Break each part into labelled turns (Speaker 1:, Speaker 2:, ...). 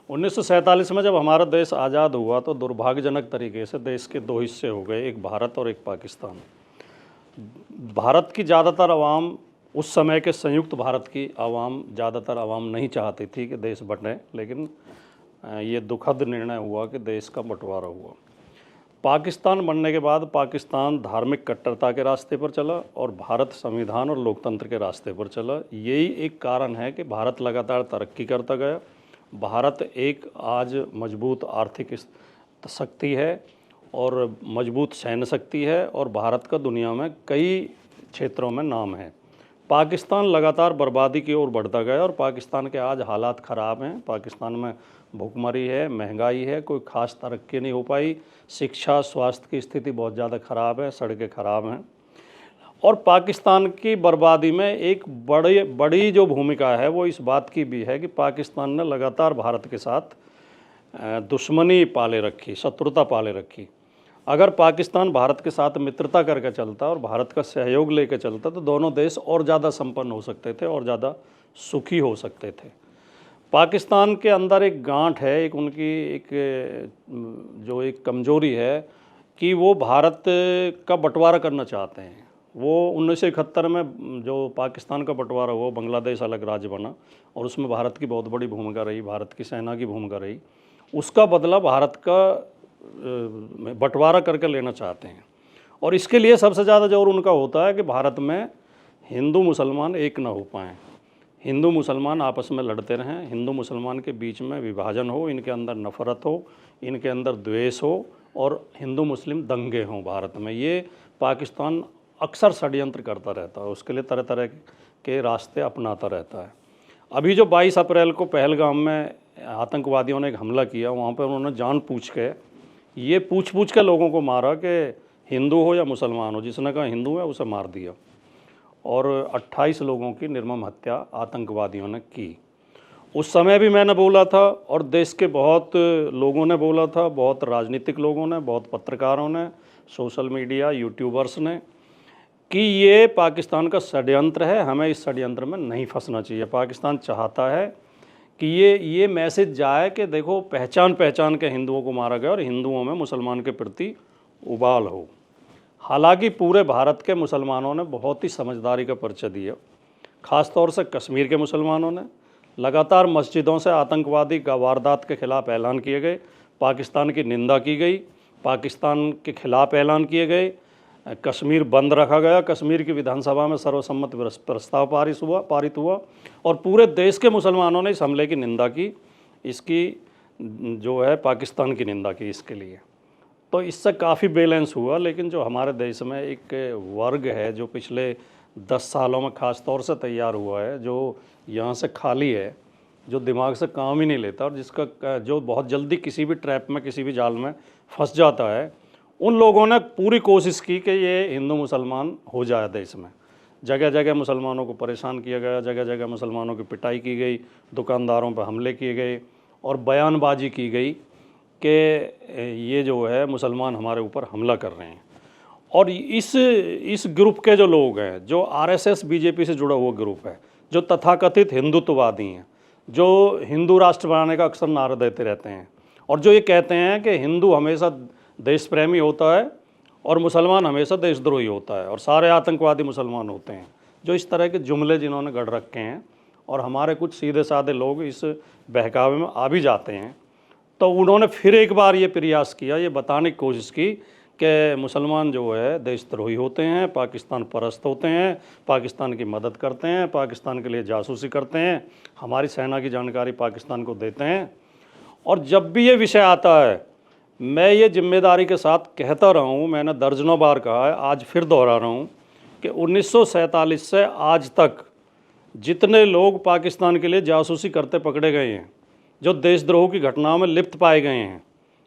Speaker 1: 1947 में जब हमारा देश आज़ाद हुआ तो दुर्भाग्यजनक तरीके से देश के दो हिस्से हो गए, एक भारत और एक पाकिस्तान। भारत की ज़्यादातर आवाम, उस समय के संयुक्त भारत की आवाम, ज़्यादातर आवाम नहीं चाहती थी कि देश बंटे, लेकिन ये दुखद निर्णय हुआ कि देश का बंटवारा हुआ। पाकिस्तान बनने के बाद पाकिस्तान धार्मिक कट्टरता के रास्ते पर चला और भारत संविधान और लोकतंत्र के रास्ते पर चला। यही एक कारण है कि भारत लगातार तरक्की करता गया। भारत एक आज मजबूत आर्थिक शक्ति है और मजबूत सैन्य शक्ति है और भारत का दुनिया में कई क्षेत्रों में नाम है। पाकिस्तान लगातार बर्बादी की ओर बढ़ता गया और पाकिस्तान के आज हालात ख़राब हैं। पाकिस्तान में भुखमरी है, महंगाई है, कोई ख़ास तरक्की नहीं हो पाई, शिक्षा स्वास्थ्य की स्थिति बहुत ज़्यादा ख़राब है, सड़कें ख़राब हैं। और पाकिस्तान की बर्बादी में एक बड़ी जो भूमिका है वो इस बात की भी है कि पाकिस्तान ने लगातार भारत के साथ दुश्मनी पाले रखी, शत्रुता पाले रखी। अगर पाकिस्तान भारत के साथ मित्रता करके चलता और भारत का सहयोग लेकर चलता तो दोनों देश और ज़्यादा संपन्न हो सकते थे और ज़्यादा सुखी हो सकते थे। पाकिस्तान के अंदर एक गांठ है, एक उनकी एक कमजोरी है कि वो भारत का बंटवारा करना चाहते हैं। वो 1971 में जो पाकिस्तान का बंटवारा हुआ, बांग्लादेश अलग राज्य बना और उसमें भारत की बहुत बड़ी भूमिका रही, भारत की सेना की भूमिका रही। उसका बदला भारत का बंटवारा करके लेना चाहते हैं और इसके लिए सबसे ज़्यादा जोर उनका होता है कि भारत में हिंदू मुसलमान एक ना हो पाएँ, हिंदू मुसलमान आपस में लड़ते रहें, हिंदू मुसलमान के बीच में विभाजन हो, इनके अंदर नफ़रत हो, इनके अंदर द्वेष हो और हिंदू मुस्लिम दंगे हों भारत में। ये पाकिस्तान अक्सर षड्यंत्र करता रहता है, उसके लिए तरह तरह के रास्ते अपनाता रहता है। अभी जो 22 अप्रैल को पहलगाम में आतंकवादियों ने एक हमला किया, वहाँ पर उन्होंने जान पूछ के लोगों को मारा कि हिंदू हो या मुसलमान हो, जिसने कहा हिंदू है उसे मार दिया और 28 लोगों की निर्मम हत्या आतंकवादियों ने की। उस समय भी मैंने बोला था और देश के बहुत लोगों ने बोला था, बहुत राजनीतिक लोगों ने, बहुत पत्रकारों ने, सोशल मीडिया, यूट्यूबर्स ने, कि ये पाकिस्तान का षड्यंत्र है, हमें इस षड्यंत्र में नहीं फंसना चाहिए। पाकिस्तान चाहता है कि ये मैसेज जाए कि देखो पहचान के हिंदुओं को मारा गया और हिंदुओं में मुसलमान के प्रति उबाल हो। हालांकि पूरे भारत के मुसलमानों ने बहुत ही समझदारी का परिचय दिया, ख़ास तौर से कश्मीर के मुसलमानों ने। लगातार मस्जिदों से आतंकवादी वारदात के खिलाफ ऐलान किए गए, पाकिस्तान की निंदा की गई, पाकिस्तान के खिलाफ ऐलान किए गए, कश्मीर बंद रखा गया, कश्मीर की विधानसभा में सर्वसम्मत प्रस्ताव पारित हुआ और पूरे देश के मुसलमानों ने इस हमले की निंदा की, इसकी जो है पाकिस्तान की निंदा की इसके लिए। तो इससे काफ़ी बैलेंस हुआ। लेकिन जो हमारे देश में एक वर्ग है जो पिछले 10 सालों में ख़ास तौर से तैयार हुआ है, जो यहाँ से खाली है, जो दिमाग से काम ही नहीं लेता और जिसका जो बहुत जल्दी किसी भी ट्रैप में, किसी भी जाल में फंस जाता है, उन लोगों ने पूरी कोशिश की कि ये हिंदू मुसलमान हो जाए देश में। जगह जगह मुसलमानों को परेशान किया गया, जगह जगह मुसलमानों की पिटाई की गई, दुकानदारों पर हमले किए गए और बयानबाजी की गई कि ये जो है मुसलमान हमारे ऊपर हमला कर रहे हैं। और इस ग्रुप के जो लोग हैं, जो आरएसएस बीजेपी से जुड़ा हुआ ग्रुप है, जो तथाकथित हिंदुत्ववादी हैं, जो हिंदू राष्ट्र बनाने का अक्सर नारा देते रहते हैं और जो ये कहते हैं कि हिंदू हमेशा देश प्रेमी होता है और मुसलमान हमेशा देशद्रोही होता है और सारे आतंकवादी मुसलमान होते हैं, जो इस तरह के जुमले जिन्होंने गढ़ रखे हैं और हमारे कुछ सीधे साधे लोग इस बहकावे में आ भी जाते हैं, तो उन्होंने फिर एक बार ये प्रयास किया, ये बताने की कोशिश की कि मुसलमान जो है देशद्रोही होते हैं, पाकिस्तान परस्त होते हैं, पाकिस्तान की मदद करते हैं, पाकिस्तान के लिए जासूसी करते हैं, हमारी सेना की जानकारी पाकिस्तान को देते हैं। और जब भी ये विषय आता है, मैं ये जिम्मेदारी के साथ कहता रहा हूँ, मैंने दर्जनों बार कहा है, आज फिर दोहरा रहा हूँ कि 1947 से आज तक जितने लोग पाकिस्तान के लिए जासूसी करते पकड़े गए हैं, जो देशद्रोह की घटनाओं में लिप्त पाए गए हैं,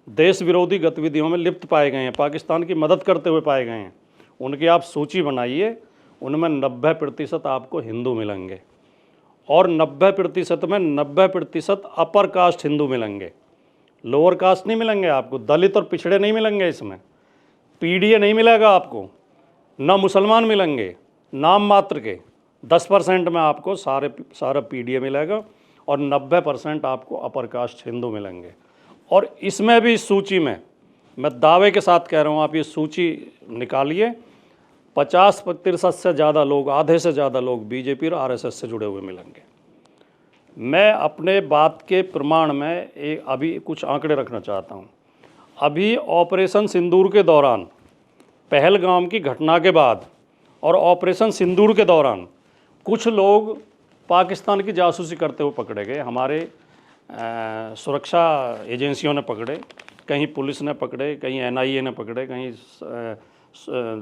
Speaker 1: देश विरोधी गतिविधियों में लिप्त पाए गए हैं, पाकिस्तान की मदद करते हुए पाए गए हैं, उनकी आप सूची बनाइए। उनमें 90% आपको हिंदू मिलेंगे और 90% में 90% अपर कास्ट हिंदू मिलेंगे, लोअर कास्ट नहीं मिलेंगे आपको, दलित और पिछड़े नहीं मिलेंगे, इसमें पीडीए नहीं मिलेगा आपको, ना मुसलमान मिलेंगे, नाम मात्र के 10% में आपको सारा पीडीए मिलेगा और 90% आपको अपर कास्ट हिंदू मिलेंगे। और इसमें भी, इस सूची में मैं दावे के साथ कह रहा हूँ, आप ये सूची निकालिए, 50-63 से ज़्यादा लोग, आधे से ज़्यादा लोग बीजेपी और आरएसएस से जुड़े हुए मिलेंगे। मैं अपने बात के प्रमाण में अभी कुछ आंकड़े रखना चाहता हूँ। अभी ऑपरेशन सिंदूर के दौरान, पहलगाम की घटना के बाद और ऑपरेशन सिंदूर के दौरान कुछ लोग पाकिस्तान की जासूसी करते हुए पकड़े गए। हमारे सुरक्षा एजेंसियों ने पकड़े, कहीं पुलिस ने पकड़े, कहीं एनआईए ने पकड़े, कहीं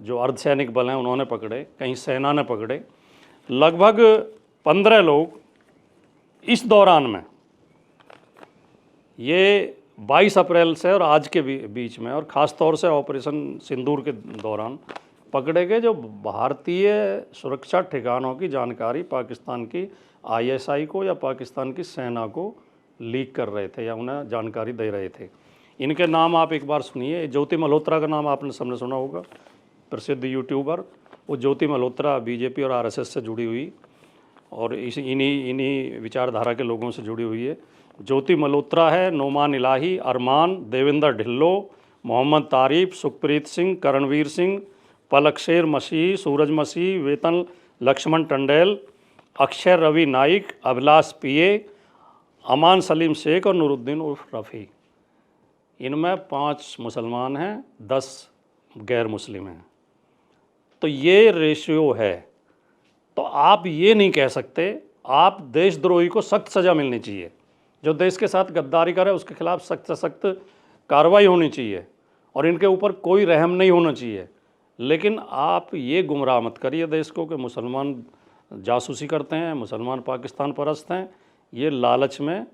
Speaker 1: जो अर्धसैनिक बल हैं उन्होंने पकड़े, कहीं सेना ने पकड़े। लगभग 15 लोग इस दौरान में, ये 22 अप्रैल से और आज के बीच में, और ख़ास तौर से ऑपरेशन सिंदूर के दौरान पकड़े गए, जो भारतीय सुरक्षा ठिकानों की जानकारी पाकिस्तान की आईएसआई को या पाकिस्तान की सेना को लीक कर रहे थे या उन्हें जानकारी दे रहे थे। इनके नाम आप एक बार सुनिए। ज्योति मल्होत्रा का नाम आपने सबने सुना होगा, प्रसिद्ध यूट्यूबर। वो ज्योति मल्होत्रा बीजेपी और आरएसएस से जुड़ी हुई और इन्हीं विचारधारा के लोगों से जुड़ी हुई है। ज्योति मल्होत्रा है, नोमान इलाही, अरमान, देवेंद्र ढिल्लो, मोहम्मद तारिफ, सुखप्रीत सिंह, करणवीर सिंह, पलकशेर मसीह, सूरज मसीह, वेतन लक्ष्मण टंडेल, अक्षय रवि नाइक, अभिलाष पीए, अमान सलीम शेख और नूरुद्दीन उर्फ रफ़ी। इनमें 5 मुसलमान हैं, 10 गैर मुस्लिम हैं। तो ये रेशियो है। तो आप ये नहीं कह सकते, आप देशद्रोही को सख्त सज़ा मिलनी चाहिए, जो देश के साथ गद्दारी करे उसके खिलाफ सख्त से सख्त कार्रवाई होनी चाहिए और इनके ऊपर कोई रहम नहीं होना चाहिए। लेकिन आप ये गुमराह मत करिए देश को कि मुसलमान जासूसी करते हैं, मुसलमान पाकिस्तान परस्त हैं। ये लालच में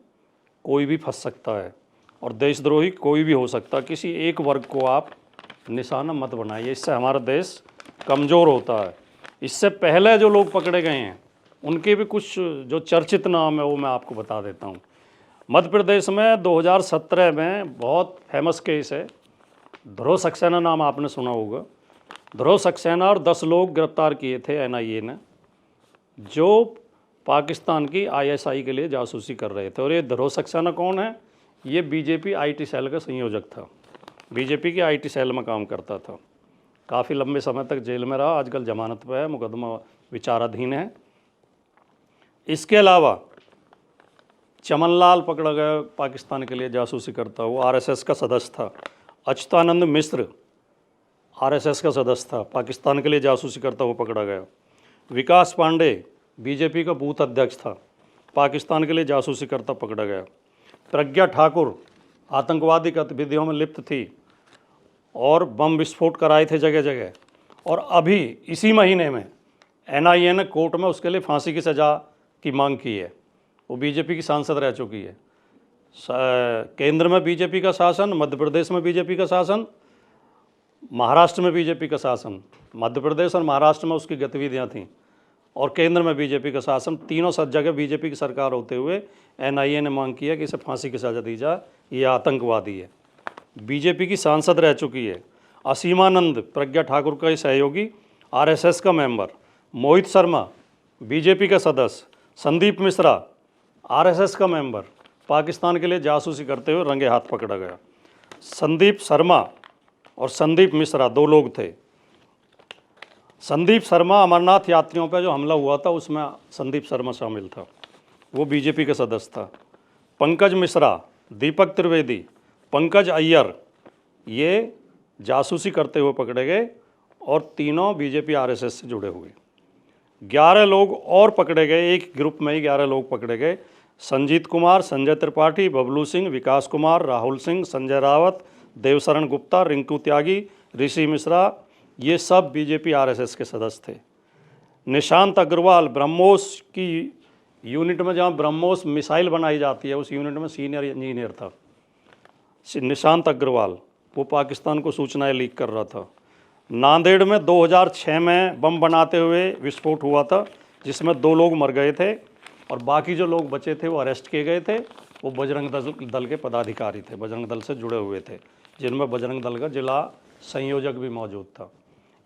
Speaker 1: कोई भी फंस सकता है और देशद्रोही कोई भी हो सकता है। किसी एक वर्ग को आप निशाना मत बनाइए, इससे हमारा देश कमज़ोर होता है। इससे पहले जो लोग पकड़े गए हैं उनके भी कुछ जो चर्चित नाम है वो मैं आपको बता देता हूँ। मध्य प्रदेश में 2017 में बहुत फेमस केस है, ध्रुव सक्सेना, नाम आपने सुना होगा। ध्रुव सक्सेना और 10 लोग गिरफ्तार किए थे एनआईए ने, जो पाकिस्तान की आईएसआई के लिए जासूसी कर रहे थे। और ये ध्रुव सक्सेना कौन है? ये बीजेपी आईटी सेल का संयोजक था, बीजेपी की आईटी सेल में काम करता था। काफ़ी लंबे समय तक जेल में रहा, आजकल जमानत पर है, मुकदमा विचाराधीन है। इसके अलावा चमनलाल पकड़ा गया, पाकिस्तान के लिए जासूसी करता हुआ, आरएसएस का सदस्य था। अच्युतानंद मिश्र आरएसएस का सदस्य था, पाकिस्तान के लिए जासूसी करता हुआ पकड़ा गया। विकास पांडे बीजेपी का बूथ अध्यक्ष था, पाकिस्तान के लिए जासूसी करता पकड़ा गया। प्रज्ञा ठाकुर आतंकवादी गतिविधियों में लिप्त थी और बम विस्फोट कराए थे जगह जगह। और अभी इसी महीने में एनआईए ने कोर्ट में उसके लिए फांसी की सज़ा की मांग की है। वो बीजेपी की सांसद रह चुकी है। केंद्र में बीजेपी का शासन, मध्य प्रदेश में बीजेपी का शासन, महाराष्ट्र में बीजेपी का शासन। मध्य प्रदेश और महाराष्ट्र में उसकी गतिविधियां थीं और केंद्र में बीजेपी का शासन। तीनों जगह बीजेपी की सरकार होते हुए एनआईए ने मांग की है कि इसे फांसी की सज़ा दी जाए, ये आतंकवादी है। बीजेपी की सांसद रह चुकी है। असीमानंद प्रज्ञा ठाकुर का सहयोगी, आरएसएस का मेंबर। मोहित शर्मा बीजेपी का सदस्य। संदीप मिश्रा आरएसएस का मेंबर, पाकिस्तान के लिए जासूसी करते हुए रंगे हाथ पकड़ा गया। संदीप शर्मा और संदीप मिश्रा 2 लोग थे। संदीप शर्मा, अमरनाथ यात्रियों पर जो हमला हुआ था उसमें संदीप शर्मा शामिल था, वो बीजेपी का सदस्य था। पंकज मिश्रा, दीपक त्रिवेदी, पंकज अय्यर, ये जासूसी करते हुए पकड़े गए और तीनों बीजेपी आरएसएस से जुड़े हुए। 11 लोग और पकड़े गए, एक ग्रुप में ही 11 लोग पकड़े गए। संजीत कुमार, संजय त्रिपाठी, बबलू सिंह, विकास कुमार, राहुल सिंह, संजय रावत, देवशरण गुप्ता, रिंकू त्यागी, ऋषि मिश्रा, ये सब बीजेपी आरएसएस के सदस्य थे। निशांत अग्रवाल ब्रह्मोस की यूनिट में, जहाँ ब्रह्मोस मिसाइल बनाई जाती है, उस यूनिट में सीनियर इंजीनियर था निशांत अग्रवाल। वो पाकिस्तान को सूचनाएं लीक कर रहा था। नांदेड़ में 2006 में बम बनाते हुए विस्फोट हुआ था, जिसमें 2 लोग मर गए थे और बाकी जो लोग बचे थे वो अरेस्ट किए गए थे। वो बजरंग दल के पदाधिकारी थे, बजरंग दल से जुड़े हुए थे, जिनमें बजरंग दल का जिला संयोजक भी मौजूद था।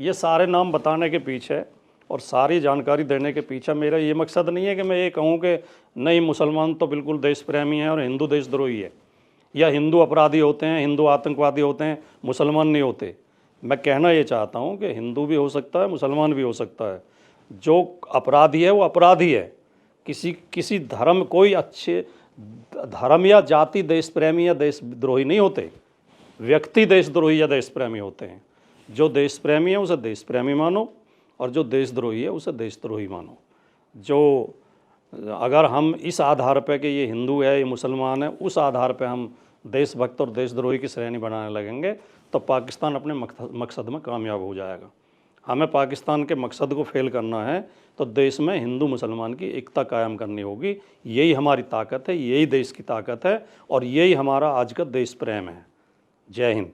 Speaker 1: ये सारे नाम बताने के पीछे और सारी जानकारी देने के पीछे मेरा ये मकसद नहीं है कि मैं ये कहूँ कि नहीं मुसलमान तो बिल्कुल देश प्रेमी है और हिंदू देशद्रोही है, या हिंदू अपराधी होते हैं, हिंदू आतंकवादी होते हैं, मुसलमान नहीं होते। मैं कहना ये चाहता हूँ कि हिंदू भी हो सकता है, मुसलमान भी हो सकता है। जो अपराधी है वो अपराधी है। किसी धर्म, कोई अच्छे धर्म या जाति देश प्रेमी या देशद्रोही नहीं होते, व्यक्ति देशद्रोही या देश प्रेमी होते हैं। जो देश प्रेमी है उसे देश प्रेमी मानो और जो देशद्रोही है उसे देशद्रोही मानो। जो अगर हम इस आधार पर कि ये हिंदू है, ये मुसलमान है, उस आधार पर हम देशभक्त और देशद्रोही की श्रेणी बनाने लगेंगे तो पाकिस्तान अपने मकसद में कामयाब हो जाएगा। हमें पाकिस्तान के मकसद को फेल करना है तो देश में हिंदू मुसलमान की एकता कायम करनी होगी। यही हमारी ताकत है, यही देश की ताकत है और यही हमारा आज का देश प्रेम है। जय हिंद।